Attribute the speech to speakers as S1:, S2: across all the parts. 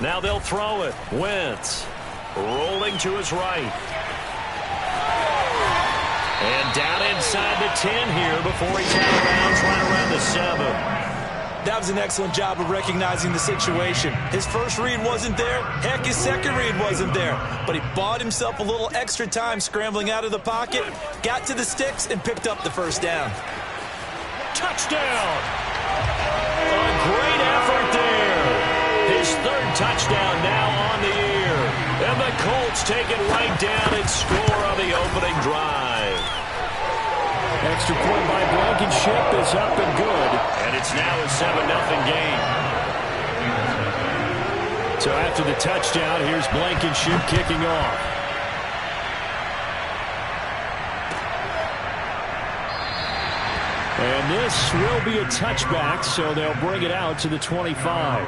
S1: Now they'll throw it. Wentz rolling to his right. And down inside the 10 here before he's out of bounds right around the 7.
S2: That was an excellent job of recognizing the situation. His first read wasn't there. Heck, his second read wasn't there. But he bought himself a little extra time scrambling out of the pocket, got to the sticks, and picked up the first down.
S1: Touchdown! A great effort there. His third touchdown now on the year. And the Colts take it right down and score on the opening drive.
S3: Extra point by Blankenship is up and good.
S1: And it's now a 7-0 game.
S3: So after the touchdown, here's Blankenship kicking off. And this will be a touchback, so they'll bring it out to the 25.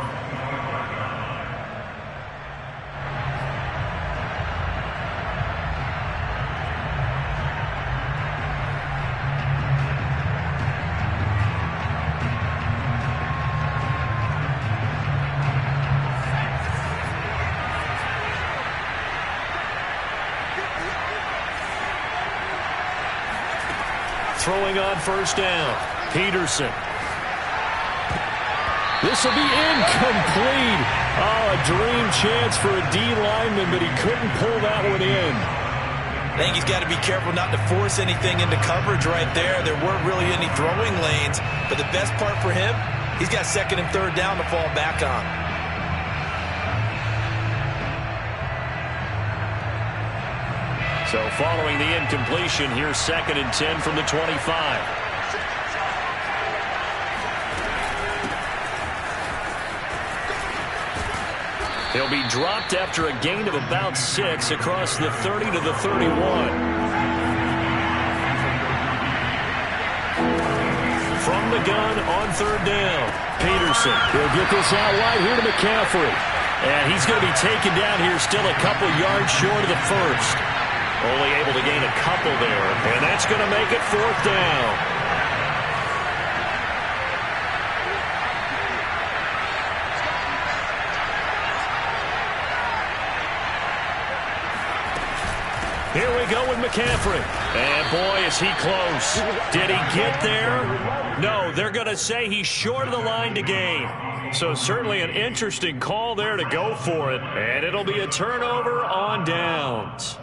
S1: Throwing on first down. Peterson.
S3: This will be incomplete. Oh, a dream chance for a D lineman, but he couldn't pull that one in.
S2: I think he's got to be careful not to force anything into coverage right there. There weren't really any throwing lanes, but the best part for him, he's got second and third down to fall back on.
S1: So following the incompletion, here's 2nd and 10 from the 25. He'll be dropped after a gain of about 6 across the 30 to the 31. From the gun on third down, Peterson.
S3: He'll get this out wide here to McCaffrey.
S1: And he's going to be taken down here still a couple yards short of the first. Only able to gain a couple there, and that's going to make it 4th down. Here we go with McCaffrey. And boy, is he close. Did he get there? No, they're going to say he's short of the line to gain. So certainly an interesting call there to go for it. And it'll be a turnover on downs.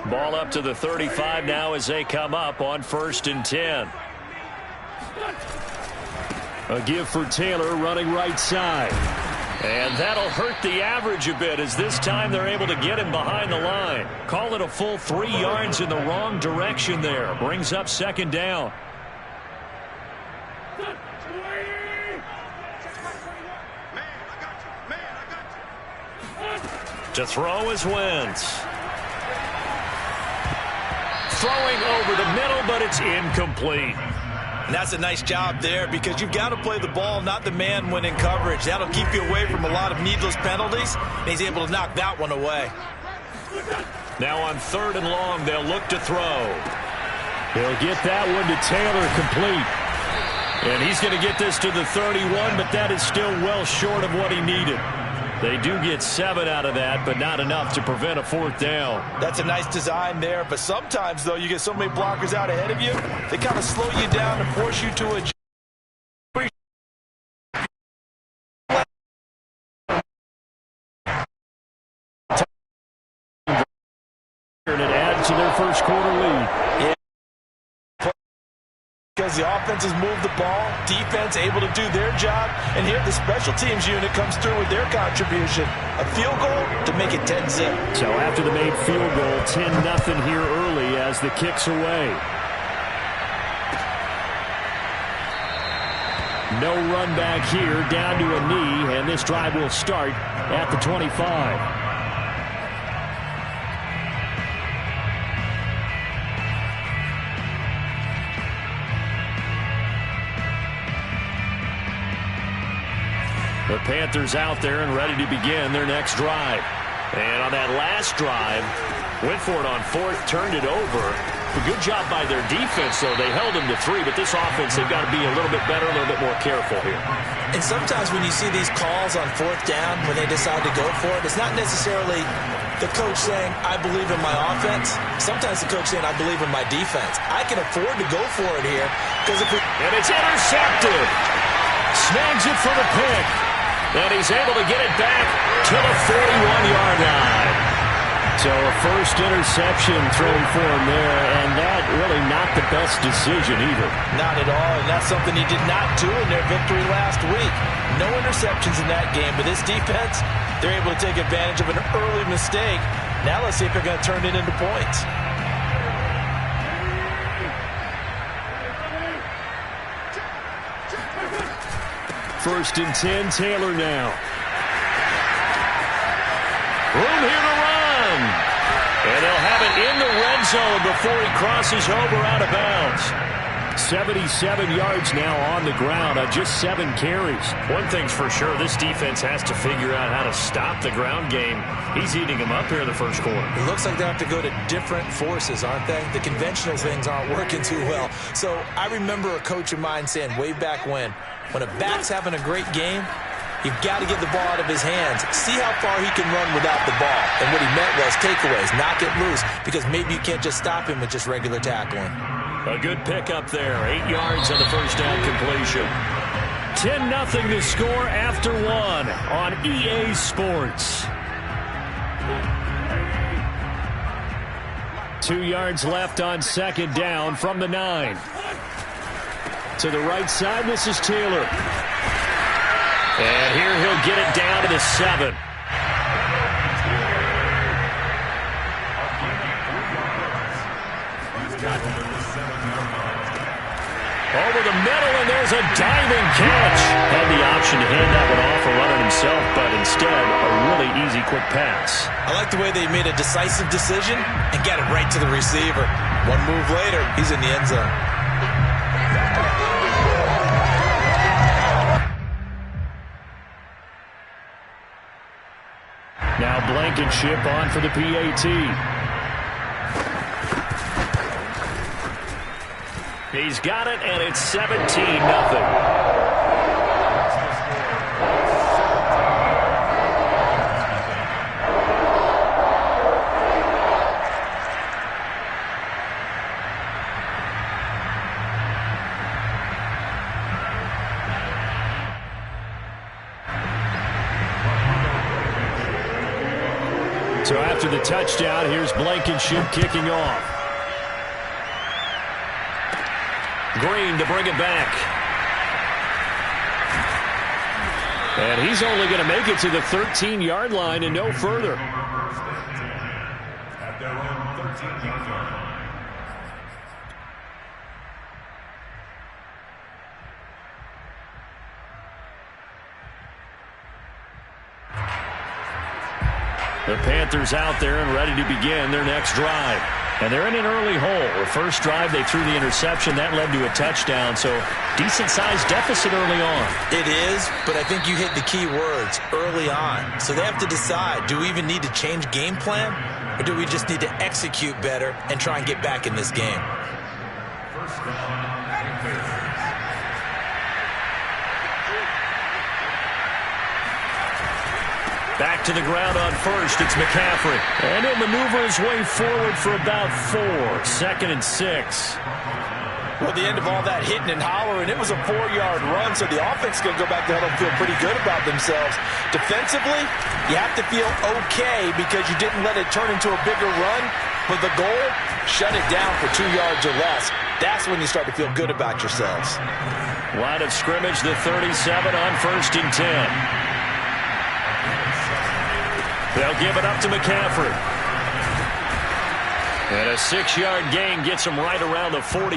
S1: Ball up to the 35 now as they come up on 1st and 10.
S3: A give for Taylor running right side.
S1: And that'll hurt the average a bit as this time they're able to get him behind the line. Call it a full 3 yards in the wrong direction there. Brings up 2nd down. To throw is Wentz. Throwing over the middle, but it's incomplete.
S2: And that's a nice job there because you've got to play the ball, not the man when in coverage. That'll keep you away from a lot of needless penalties, and he's able to knock that one away.
S1: Now on 3rd and long, they'll look to throw.
S3: They'll get that one to Taylor complete.
S1: And he's going to get this to the 31, but that is still well short of what he needed. They do get 7 out of that, but not enough to prevent a 4th down.
S2: That's a nice design there, but sometimes, though, you get so many blockers out ahead of you, they kind of slow you down and force you to adjust.
S3: And it adds to their first quarter lead.
S2: Yeah. Because the offense has moved the ball, defense able to do their job, and here the special teams unit comes through with their contribution. A field goal to make it 10-zip.
S3: So after the made field goal, 10-0 here early as the kick's away. No run back here, down to a knee, and this drive will start at the 25. The Panthers out there and ready to begin their next drive.
S1: And on that last drive, went for it on 4th, turned it over. A good job by their defense, though. They held them to 3, but this offense, they've got to be a little bit better, a little bit more careful here.
S2: And sometimes when you see these calls on 4th down, when they decide to go for it, it's not necessarily the coach saying, I believe in my offense. Sometimes the coach saying, I believe in my defense. I can afford to go for it here.
S1: And it's intercepted. Snags it for the pick. And he's able to get it back to the 41-yard line. So a first interception thrown for him there, and that really not the best decision either.
S2: Not at all, and that's something he did not do in their victory last week. No interceptions in that game, but this defense, they're able to take advantage of an early mistake. Now let's see if they're going to turn it into points.
S3: First and 10, Taylor now.
S1: Room here to run. And they'll have it in the red zone before he crosses over out of bounds.
S3: 77 yards now on the ground on just 7 carries.
S1: One thing's for sure, this defense has to figure out how to stop the ground game. He's eating them up here in the first quarter.
S2: It looks like they have to go to different forces, aren't they? The conventional things aren't working too well. So I remember a coach of mine saying way back when a back's having a great game, you've got to get the ball out of his hands. See how far he can run without the ball. And what he meant was takeaways, knock it loose, because maybe you can't just stop him with just regular tackling.
S1: A good pick up there. 8 yards on the first down completion. 10-0 to score after 1 on EA Sports.
S3: 2 yards left on second down from the 9. To the right side, this is Taylor.
S1: And here he'll get it down to the 7. Over the middle, and there's a diving catch. Had the option to hand that one off or run it himself, but instead, a really easy, quick pass.
S2: I like the way they made a decisive decision and got it right to the receiver. One move later, he's in the end zone.
S3: Now Blankenship on for the PAT.
S1: He's got it, and it's 17-0.
S3: So after the touchdown, here's Blankenship kicking off.
S1: Green to bring it back.
S3: And he's only going to make it to the 13-yard line and no further.
S1: The Panthers out there and ready to begin their next drive. And they're in an early hole. The first drive, they threw the interception. That led to a touchdown, so decent-sized deficit early on.
S2: It is, but I think you hit the key words, early on. So they have to decide, do we even need to change game plan, or do we just need to execute better and try and get back in this game?
S1: Back to the ground on first. It's McCaffrey. And he'll maneuver his way forward for about 4. 2nd and 6.
S2: Well, the end of all that hitting and hollering, it was a 4-yard run, so the offense is going to go back to huddle and feel pretty good about themselves. Defensively, you have to feel okay because you didn't let it turn into a bigger run. But the goal, shut it down for 2 yards or less. That's when you start to feel good about yourselves.
S1: Line of scrimmage, the 37 on 1st and 10. They'll give it up to McCaffrey. And a 6-yard gain gets him right around the 43.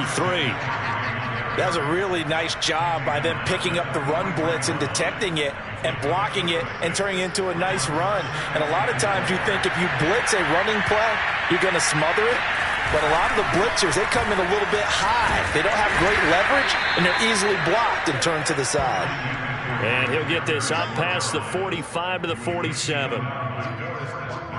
S2: That was a really nice job by them picking up the run blitz and detecting it and blocking it and turning it into a nice run. And a lot of times you think if you blitz a running play, you're going to smother it. But a lot of the blitzers, they come in a little bit high. They don't have great leverage, and they're easily blocked and turned to the side.
S1: And he'll get this up past the 45 to the 47.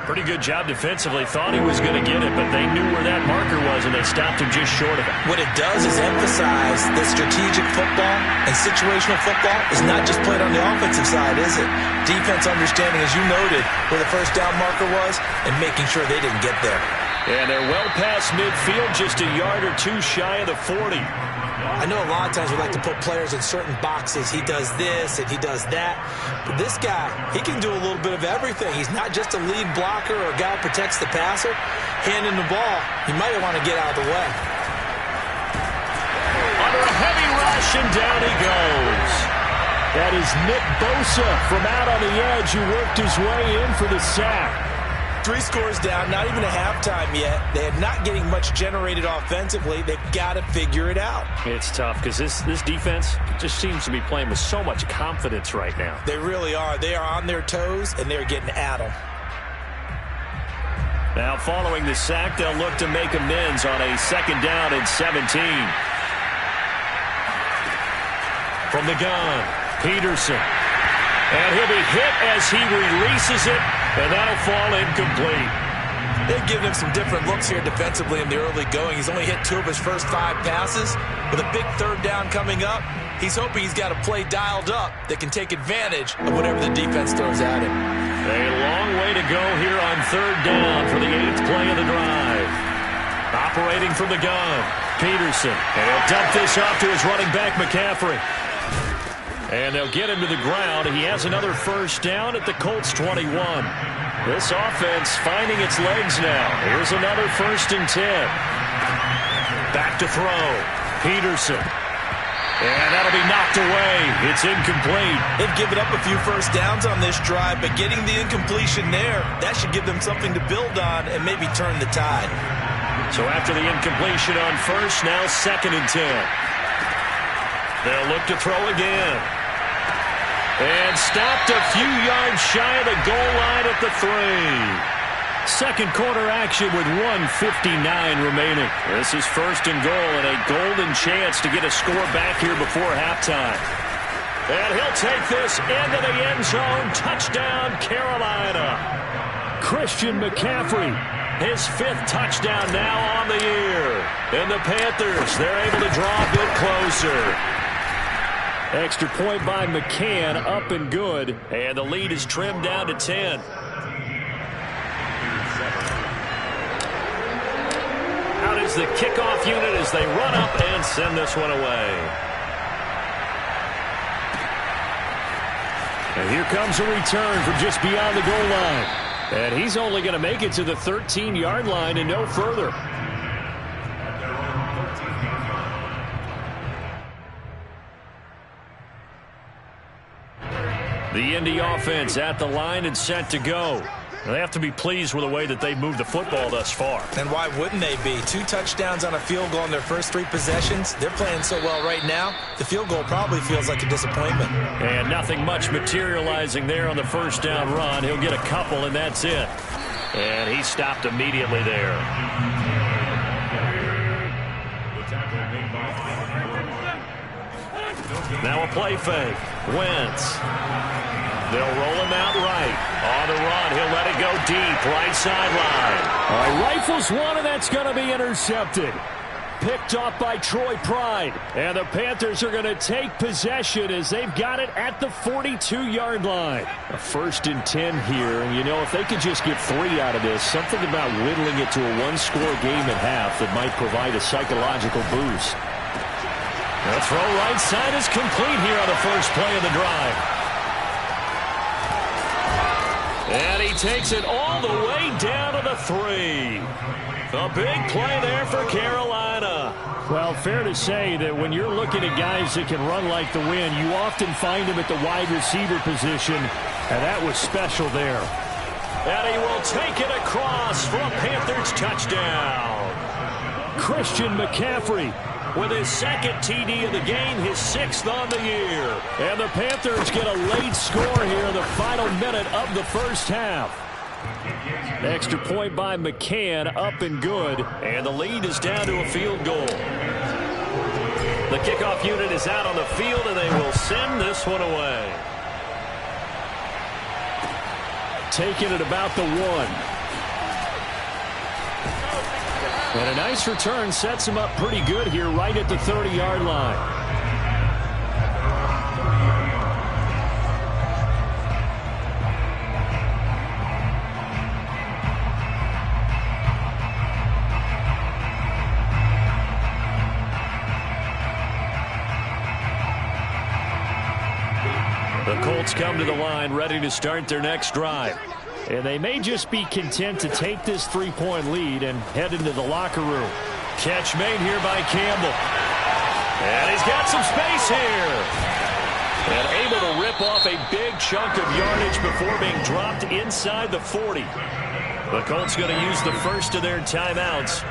S1: Pretty good job defensively. Thought he was going to get it, but they knew where that marker was, and they stopped him just short of it.
S2: What it does is emphasize that strategic football and situational football is not just played on the offensive side, is it? Defense understanding, as you noted, where the first down marker was and making sure they didn't get there.
S1: And they're well past midfield, just a yard or two shy of the 40.
S2: I know a lot of times we like to put players in certain boxes. He does this and he does that. But this guy, he can do a little bit of everything. He's not just a lead blocker or a guy who protects the passer. Handing the ball, he might want to get out of the way.
S1: Under a heavy rush, and down he goes.
S3: That is Nick Bosa from out on the edge who worked his way in for the sack.
S2: 3 scores down, not even a halftime yet. They are not getting much generated offensively. They've got to figure it out.
S1: It's tough because this defense just seems to be playing with so much confidence right now.
S2: They really are. They are on their toes, and they're getting at them.
S1: Now, following the sack, they'll look to make amends on a 2nd down and 17. From the gun, Peterson. And he'll be hit as he releases it, and that'll fall incomplete.
S2: They've given him some different looks here defensively in the early going. He's only hit 2 of his first 5 passes. With a big 3rd down coming up, he's hoping he's got a play dialed up that can take advantage of whatever the defense throws at him.
S1: A long way to go here on 3rd down for the 8th play of the drive. Operating from the gun, Peterson. And he'll dump this off to his running back, McCaffrey. And they'll get him to the ground. He has another 1st down at the Colts 21. This offense finding its legs now. Here's another 1st and 10. Back to throw. Peterson. And that'll be knocked away. It's incomplete.
S2: They've given up a few 1st downs on this drive, but getting the incompletion there, that should give them something to build on and maybe turn the tide.
S1: So after the incompletion on 1st, now 2nd and 10. They'll look to throw again. And stopped a few yards shy of the goal line at the 3. 2nd quarter action with 1:59 remaining. This is 1st and goal and a golden chance to get a score back here before halftime. And he'll take this into the end zone. Touchdown, Carolina.
S3: Christian McCaffrey.
S1: His 5th touchdown now on the year. And the Panthers, they're able to draw a bit closer.
S3: Extra point by McCann, up and good.
S1: And the lead is trimmed down to 10. Out is the kickoff unit as they run up and send this one away.
S3: And here comes a return from just beyond the goal line. And he's only going to make it to the 13-yard line and no further.
S1: The Indy offense at the line and set to go. They have to be pleased with the way that they've moved the football thus far.
S2: And why wouldn't they be? 2 touchdowns on a field goal in their first 3 possessions. They're playing so well right now, the field goal probably feels like a disappointment.
S1: And nothing much materializing there on the 1st down run. He'll get a couple, and that's it. And he stopped immediately there. Now a play fake. Wentz. They'll roll him out right. On the run, he'll let it go deep. Right sideline.
S3: All right, rifles one, and that's going to be intercepted. Picked off by Troy Pride. And the Panthers are going to take possession as they've got it at the 42-yard line. A 1st and 10 here. And, you know, if they could just get 3 out of this, something about whittling it to a 1-score game at half that might provide a psychological boost.
S1: The throw right side is complete here on the 1st play of the drive. And he takes it all the way down to the 3. A big play there for Carolina.
S3: Well, fair to say that when you're looking at guys that can run like the wind, you often find them at the wide receiver position, and that was special there.
S1: And he will take it across for a Panthers touchdown.
S3: Christian McCaffrey
S1: with his 2nd TD of the game, his 6th on the year.
S3: And the Panthers get a late score here in the final minute of the 1st half. Extra point by McCann, up and good.
S1: And the lead is down to a field goal. The kickoff unit is out on the field, and they will send this one away.
S3: Taking it about the 1. And a nice return sets him up pretty good here right at the 30-yard line. The Colts come to the line ready to start their next drive. And they may just be content to take this 3-point lead and head into the locker room. Catch made here by Campbell. And he's got some space here. And able to rip off a big chunk of yardage before being dropped inside the 40. The Colts going to use the first of their timeouts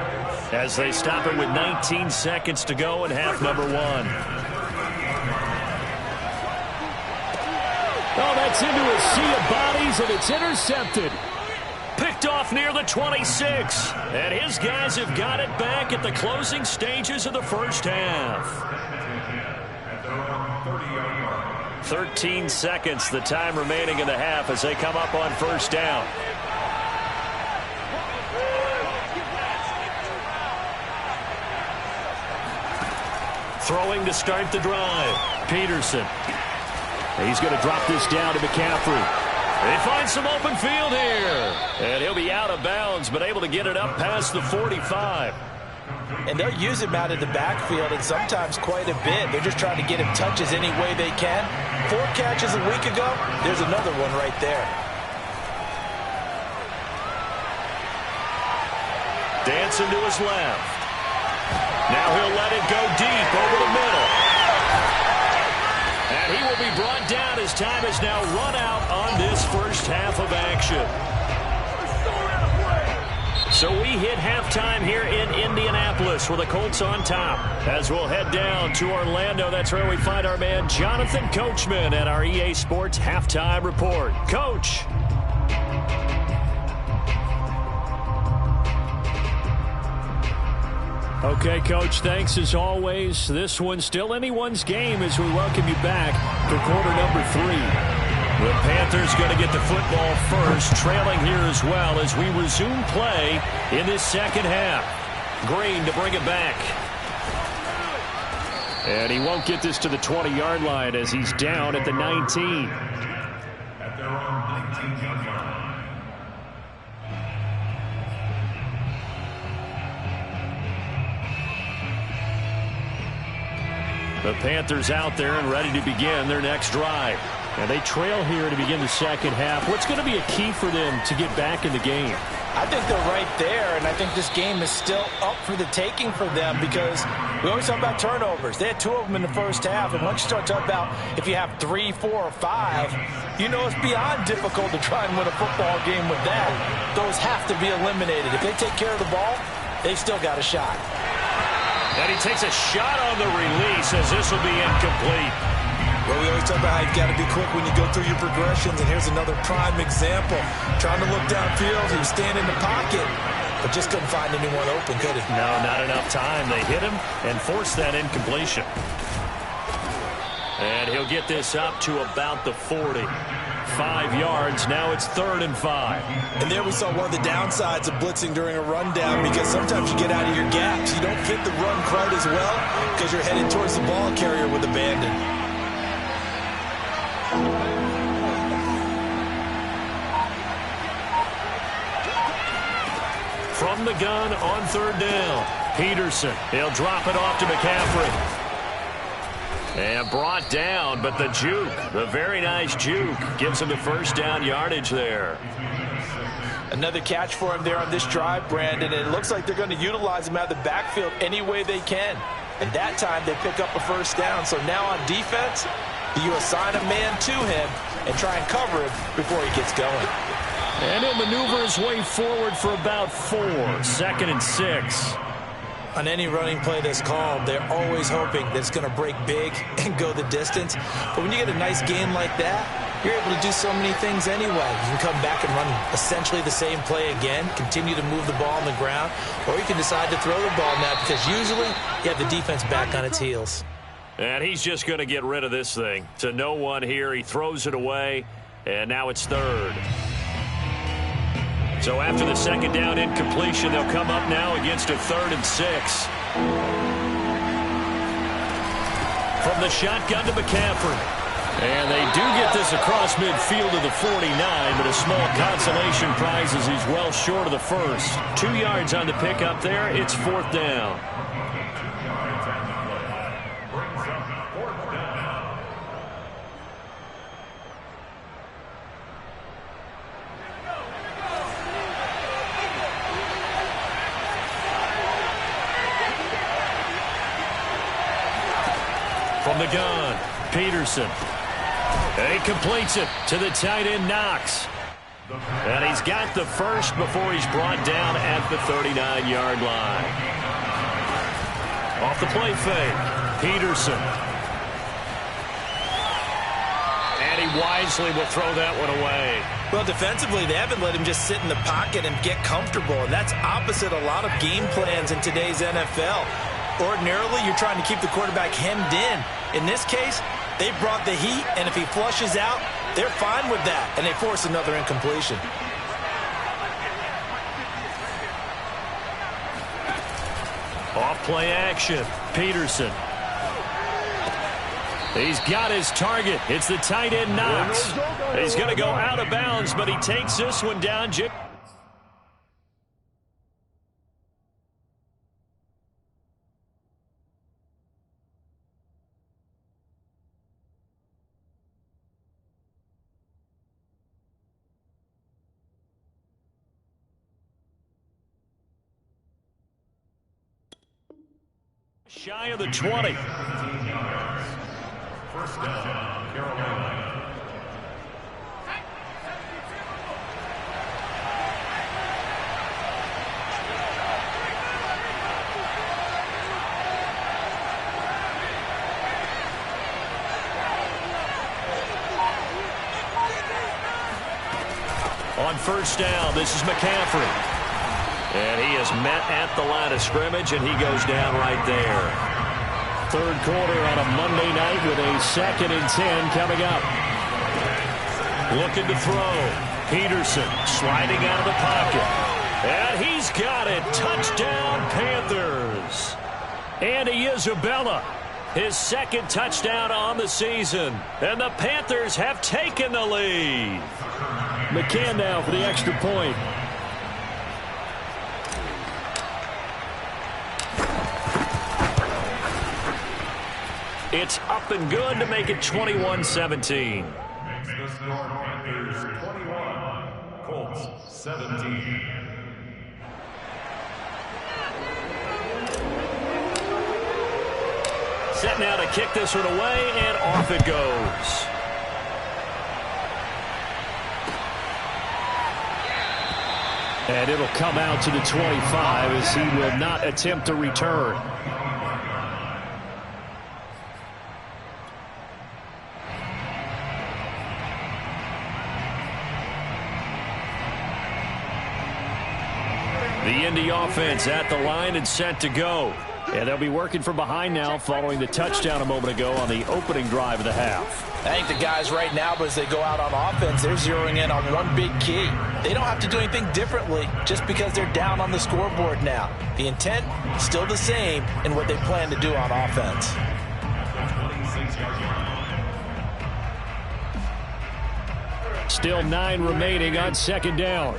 S3: as they stop it with 19 seconds to go in half number 1. Oh, that's into a sea of bodies, and it's intercepted. Picked off near the 26. And his guys have got it back at the closing stages of the first half. 13 seconds, the time remaining in the half as they come up on first down. Throwing to start the drive. Peterson. He's going to drop this down to McCaffrey. They find some open field here. And he'll be out of bounds, but able to get it up past the 45.
S2: And they'll use him out of the backfield, and sometimes quite a bit. They're just trying to get him touches any way they can. 4 catches a week ago. There's another one right there.
S1: Dancing to his left. Now he'll let it go deep over the middle. And he will be brought down as time is now run out on this first half of action. So we hit halftime here in Indianapolis with the Colts on top. As we'll head down to Orlando, that's where we find our man Jonathan Coachman at our EA Sports Halftime Report. Coach.
S3: Okay, Coach, thanks as always. This one's still anyone's game as we welcome you back for quarter number 3.
S1: The Panthers going to get the football first, trailing here as well as we resume play in this second half. Green to bring it back.
S3: And he won't get this to the 20-yard line as he's down at the 19.
S4: At their own 19-yard line.
S3: The Panthers out there and ready to begin their next drive. And they trail here to begin the second half. What's going to be a key for them to get back in the game?
S2: I think they're right there, and I think this game is still up for the taking for them because we always talk about turnovers. They had 2 of them in the first half, and once you start talking about if you have 3, 4, or 5, you know it's beyond difficult to try and win a football game with that. Those have to be eliminated. If they take care of the ball, they've still got a shot.
S1: And he takes a shot on the release as this will be incomplete.
S2: Well, we always talk about how you've got to be quick when you go through your progressions, and here's another prime example. Trying to look downfield, he was standing in the pocket, but just couldn't find anyone open, could he?
S1: No, not enough time. They hit him and forced that incompletion. And he'll get this up to about the 40. 5 yards. Now it's 3rd and 5.
S2: And there we saw one of the downsides of blitzing during a rundown because sometimes you get out of your gaps. You don't fit the run quite as well because you're headed towards the ball carrier with abandon.
S1: From the gun on 3rd down. Peterson. He'll drop it off to McCaffrey. And brought down, but the juke, the very nice juke, gives him the first down yardage there.
S2: Another catch for him there on this drive, Brandon. And it looks like they're going to utilize him out of the backfield any way they can. And that time they pick up a first down. So now on defense, you assign a man to him and try and cover him before he gets going.
S3: And he'll maneuver his way forward for about 4. 2nd and 6.
S2: On any running play that's called, they're always hoping that it's going to break big and go the distance. But when you get a nice game like that, you're able to do so many things anyway. You can come back and run essentially the same play again, continue to move the ball on the ground, or you can decide to throw the ball now because usually you have the defense back on its heels.
S1: And he's just going to get rid of this thing. To no one here. He throws it away, and now it's 3rd. So after the second down incompletion, they'll come up now against a 3rd and 6. From the shotgun to McCaffrey. And they do get this across midfield to the 49, but a small consolation prize as he's well short of the first. 2 yards on the pickup there. It's 4th down. From the gun, Peterson. And he completes it to the tight end, Knox. And he's got the first before he's brought down at the 39-yard line. Off the play fake, Peterson. And he wisely will throw that one away.
S2: Well, defensively, they haven't let him just sit in the pocket and get comfortable, and that's opposite a lot of game plans in today's NFL. Ordinarily, you're trying to keep the quarterback hemmed in. In this case, they brought the heat, and if he flushes out, they're fine with that, and they force another incompletion.
S1: Off play action, Peterson. He's got his target. It's the tight end, Knox. He's going to go out of bounds, but he takes this one down. Shy of the 20.
S4: First down, Carolina.
S1: On first down, this is McCaffrey. And he is met at the line of scrimmage, and he goes down right there. Third quarter on a Monday night with a 2nd and 10 coming up. Looking to throw. Peterson sliding out of the pocket. And he's got it. Touchdown, Panthers. Andy Isabella, his 2nd touchdown on the season. And the Panthers have taken the lead.
S3: McCann now for the extra point.
S1: It's up and good to make it 21-17.
S4: Makes the score Panthers 21, Colts 17.
S1: Set now to kick this one away, and off it goes.
S3: And it'll come out to the 25 as he will not attempt to return. The Indy offense at the line and set to go. And they'll be working from behind now following the touchdown a moment ago on the opening drive of the half.
S2: I think the guys right now, as they go out on offense, they're zeroing in on one big key. They don't have to do anything differently just because they're down on the scoreboard now. The intent, still the same in what they plan to do on offense.
S3: Still 9 remaining on 2nd down.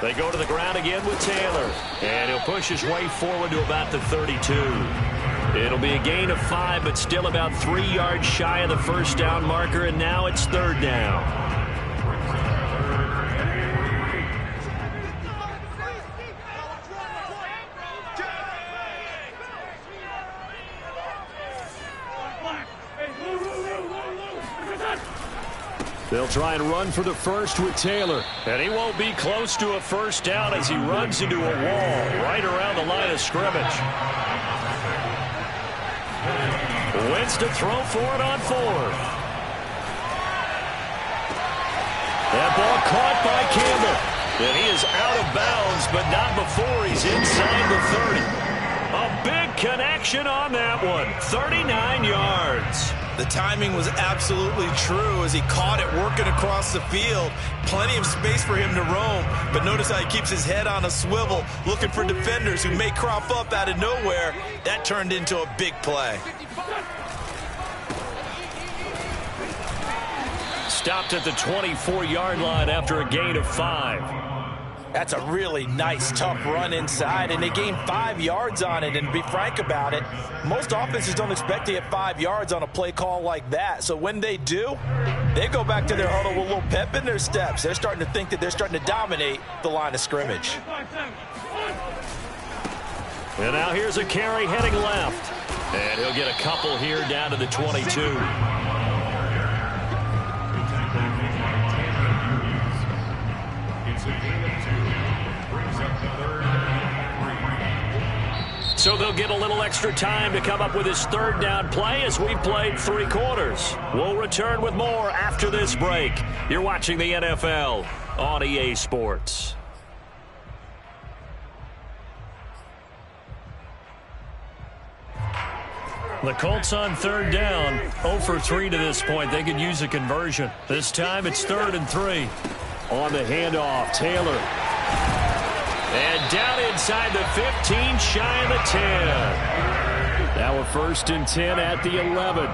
S1: They go to the ground again with Taylor. And he'll push his way forward to about the 32. It'll be a gain of 5, but still about 3 yards shy of the first down marker, and now it's 3rd down.
S3: They'll try and run for the first with Taylor.
S1: And he won't be close to a first down as he runs into a wall right around the line of scrimmage. Wins to throw for it on 4th. That ball caught by Campbell. And he is out of bounds, but not before he's inside the 30. A big connection on that one. 39 yards.
S2: The timing was absolutely true as he caught it working across the field. Plenty of space for him to roam, but notice how he keeps his head on a swivel, looking for defenders who may crop up out of nowhere. That turned into a big play.
S3: Stopped at the 24-yard line after a gain of 5.
S2: That's a really nice, tough run inside, and they gained 5 yards on it. And to be frank about it, most offenses don't expect to get 5 yards on a play call like that. So when they do, they go back to their huddle with a little pep in their steps. They're starting to think that they're starting to dominate the line of scrimmage.
S3: And now here's a carry heading left. And he'll get a couple here down to the 22. So they'll get a little extra time to come up with his third down play as we've played 3 quarters. We'll return with more after this break. You're watching the NFL on EA Sports. The Colts on third down, 0 for 3 to this point. They could use a conversion. This time it's 3rd and 3. On the handoff, Taylor. And down inside the 15, shy of the 10. Now a 1st and 10 at the 11.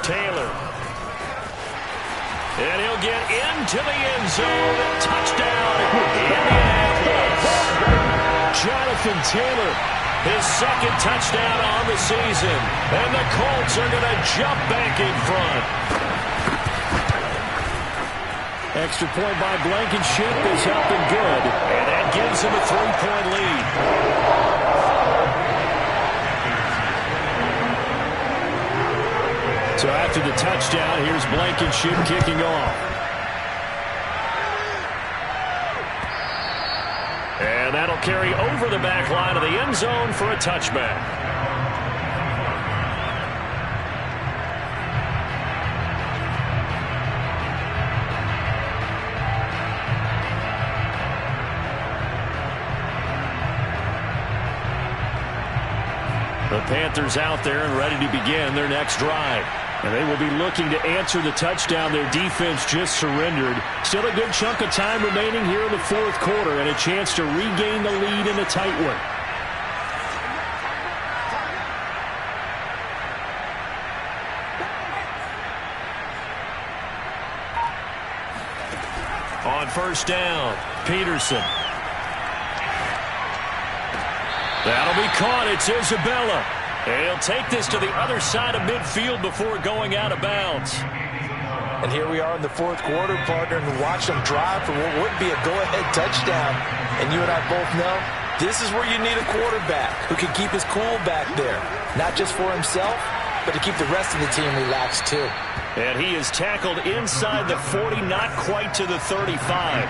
S3: Taylor. And he'll get into the end zone. Touchdown, Indianapolis. Jonathan Taylor, his 2nd touchdown on the season. And the Colts are going to jump back in front. Extra point by Blankenship is up and good. And that gives him a 3-point lead. So after the touchdown, here's Blankenship kicking off. And that'll carry over the back line of the end zone for a touchback. The Panthers out there and ready to begin their next drive. And they will be looking to answer the touchdown their defense just surrendered. Still a good chunk of time remaining here in the 4th quarter and a chance to regain the lead in a tight one. On 1st down, Peterson. That'll be caught. It's Isabella. And he'll take this to the other side of midfield before going out of bounds.
S2: And here we are in the 4th quarter, partner, and watch them drive for what would be a go-ahead touchdown. And you and I both know this is where you need a quarterback who can keep his cool back there. Not just for himself, but to keep the rest of the team relaxed too.
S3: And he is tackled inside the 40, not quite to the 35.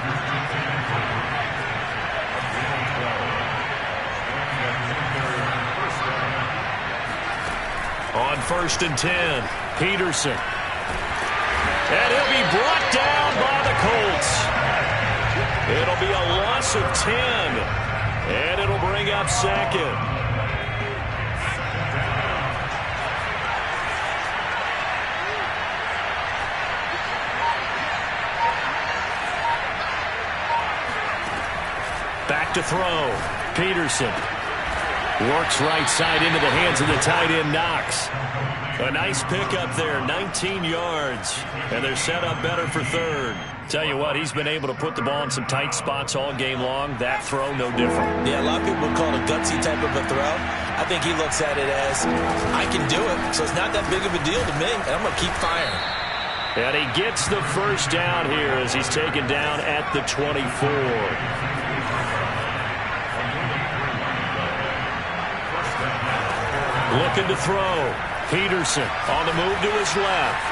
S3: On 1st and 10, Peterson. And he'll be brought down by the Colts. It'll be a loss of 10. And it'll bring up 2nd. Back to throw. Peterson. Works right side into the hands of the tight end, Knox. A nice pickup there, 19 yards. And they're set up better for 3rd. Tell you what, he's been able to put the ball in some tight spots all game long. That throw, no different.
S2: Yeah, a lot of people would call it a gutsy type of a throw. I think he looks at it as, I can do it, so it's not that big of a deal to me, and I'm going to keep firing.
S3: And he gets the 1st down here as he's taken down at the 24. Looking to throw. Peterson on the move to his left.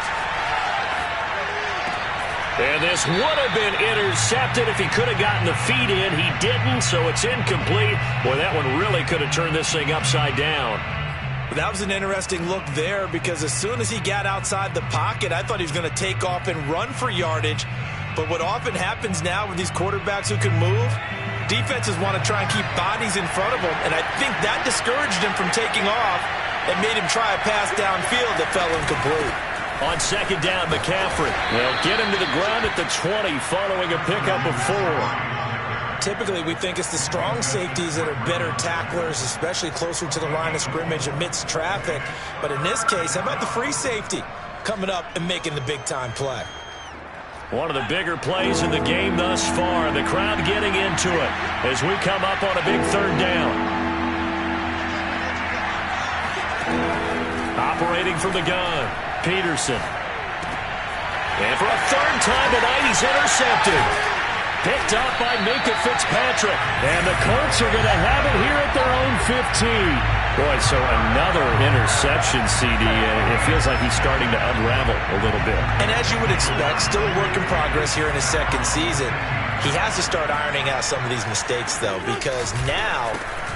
S3: And this would have been intercepted if he could have gotten the feet in. He didn't, so it's incomplete. Boy, that one really could have turned this thing upside down.
S2: That was an interesting look there because as soon as he got outside the pocket, I thought he was going to take off and run for yardage. But what often happens now with these quarterbacks who can move, defenses want to try and keep bodies in front of them, and I think that discouraged him from taking off. that made him try a pass downfield that fell incomplete.
S1: On second down, McCaffrey. They'll get him to the ground at the 20 following a pickup of 4.
S2: Typically, we think it's the strong safeties that are better tacklers, especially closer to the line of scrimmage amidst traffic. But in this case, how about the free safety coming up and making the big-time play?
S1: One of the bigger plays in the game thus far. The crowd getting into it as we come up on a big third down. Operating from the gun, Peterson. And for a third time tonight, he's intercepted. Picked up by Minka Fitzpatrick. And the Colts are going to have it here at their own 15. Boy, so another interception, CD. It feels like he's starting to unravel a little bit.
S2: And as you would expect, still a work in progress here in his second season. He has to start ironing out some of these mistakes, though, because now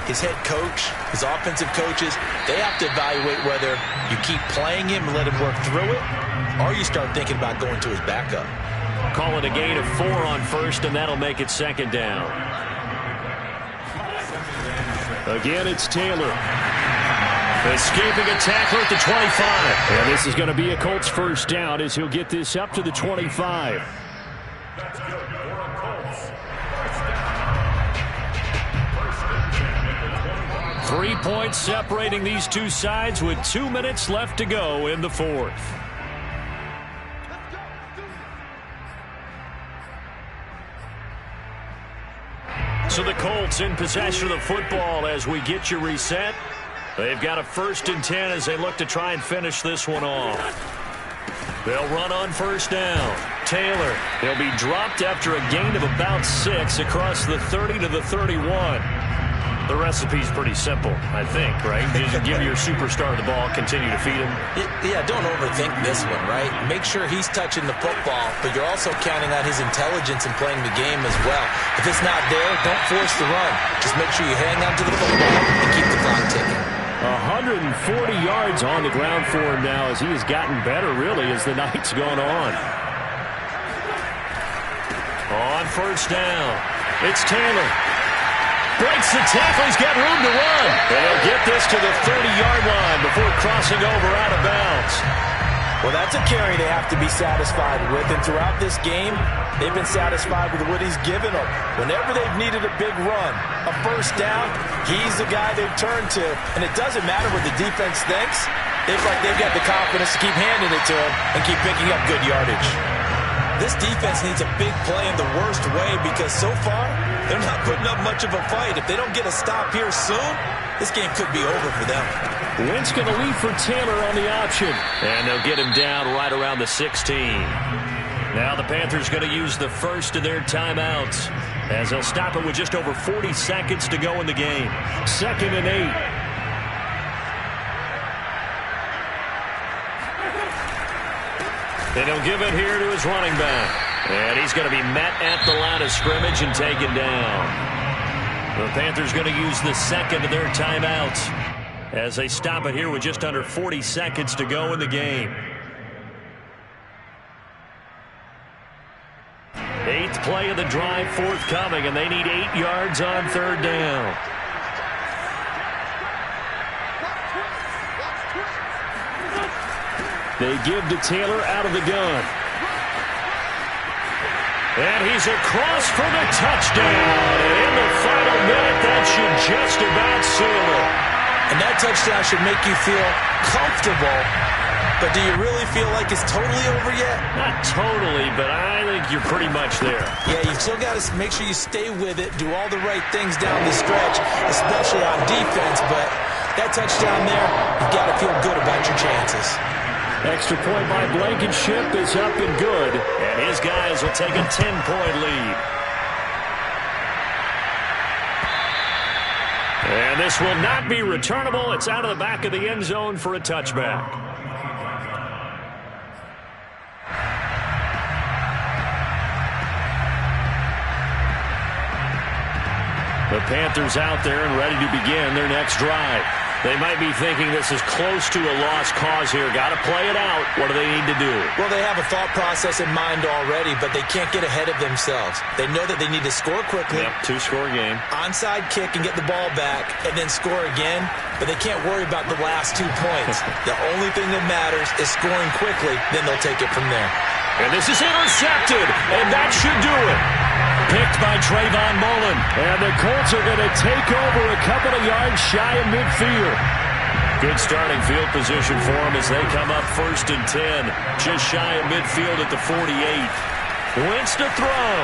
S2: his head coach, his offensive coaches, they have to evaluate whether you keep playing him and let him work through it, or you start thinking about going to his backup.
S1: Call it a gain of 4 on first, and that'll make it second down. Again, it's Taylor. Escaping a tackler at the 25.
S3: And this is going to be a Colts first down as he'll get this up to the 25. 3 points separating these two sides with 2 minutes left to go in the fourth. So the Colts in possession of the football as we get you reset. They've got a 1st and 10 as they look to try and finish this one off. They'll run on first down. Taylor, he'll be dropped after a gain of about 6 across the 30 to the 31. The recipe's pretty simple, I think, right? You just give your superstar the ball, continue to feed him.
S2: Yeah, don't overthink this one, right? Make sure he's touching the football, but you're also counting on his intelligence in playing the game as well. If it's not there, don't force the run. Just make sure you hang on to the football and keep the clock ticking.
S3: 140 yards on the ground for him now as he has gotten better, really, as the night's gone on.
S1: On first down, it's Taylor. Breaks the tackle. He's got room to run. And he'll get this to the 30-yard line before crossing over out of bounds.
S2: Well, that's a carry they have to be satisfied with. And throughout this game, they've been satisfied with what he's given them. Whenever they've needed a big run, a first down, he's the guy they've turned to. And it doesn't matter what the defense thinks. They feel like they've got the confidence to keep handing it to him and keep picking up good yardage. This defense needs a big play in the worst way because so far, they're not putting up much of a fight. If they don't get a stop here soon, this game could be over for them.
S3: Wentz going to lead for Taylor on the option.
S1: And they'll get him down right around the 16. Now the Panthers going to use the first of their timeouts as they'll stop it with just over 40 seconds to go in the game.
S3: 2nd and 8.
S1: And he'll give it here to his running back. And he's going to be met at the line of scrimmage and taken down. The Panthers going to use the second of their timeouts as they stop it here with just under 40 seconds to go in the game. 8th play of the drive forthcoming, and they need 8 yards on third down.
S3: They give to Taylor out of the gun.
S1: And he's across for the touchdown. And in the final minute, that should just about seal it.
S2: And that touchdown should make you feel comfortable. But do you really feel like it's totally over yet?
S1: Not totally, but I think you're pretty much there.
S2: Yeah, you still got to make sure you stay with it, do all the right things down the stretch, especially on defense. But that touchdown there, you've got to feel good about your chances.
S3: Extra point by Blankenship is up and good.
S1: And his guys will take a 10-point lead. And this will not be returnable. It's out of the back of the end zone for a touchback. The Panthers out there and ready to begin their next drive. They might be thinking this is close to a lost cause here. Got to play it out. What do they need to do?
S2: Well, they have a thought process in mind already, but they can't get ahead of themselves. They know that they need to score quickly.
S1: Yep, two-score game.
S2: Onside kick and get the ball back, and then score again. But they can't worry about the last 2 points. The only thing that matters is scoring quickly. Then they'll take it from there.
S1: And this is intercepted, and that should do it. Picked by Trayvon Mullen.
S3: And the Colts are going to take over a couple of yards shy of midfield.
S1: Good starting field position for them as they come up 1st and 10. Just shy of midfield at the 48. Wentz to throw.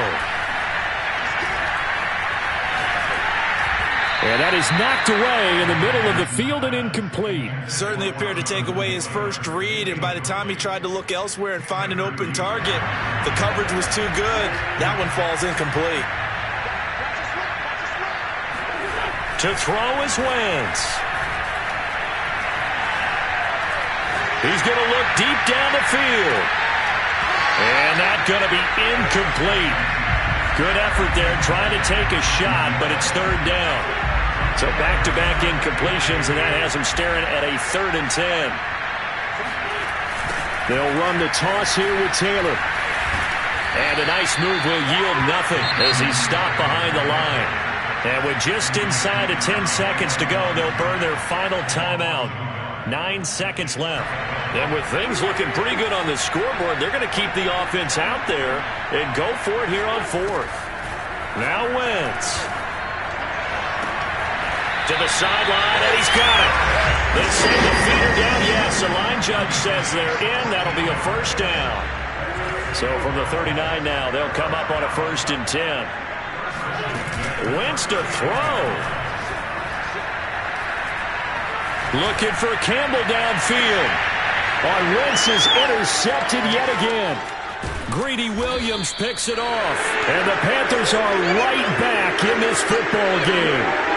S3: And that is knocked away in the middle of the field and incomplete.
S2: Certainly appeared to take away his first read, and by the time he tried to look elsewhere and find an open target, the coverage was too good. That one falls incomplete.
S1: To throw is Wentz. He's going to look deep down the field. And that's going to be incomplete. Good effort there trying to take a shot, but it's 3rd down. So back-to-back incompletions, and that has him staring at a 3rd and 10.
S3: They'll run the toss here with Taylor.
S1: And a nice move will yield nothing as he's stopped behind the line. And with just inside of 10 seconds to go, they'll burn their final timeout. 9 seconds left. And with things looking pretty good on the scoreboard, they're going to keep the offense out there and go for it here on 4th. Now Wentz. To the sideline, and he's got it. They send the feeder down. Yes, the line judge says they're in. That'll be a 1st down. So from the 39 now, they'll come up on a 1st and 10. Wentz to throw. Looking for Campbell downfield. Wentz is intercepted yet again. Greedy Williams picks it off.
S3: And the Panthers are right back in this football game.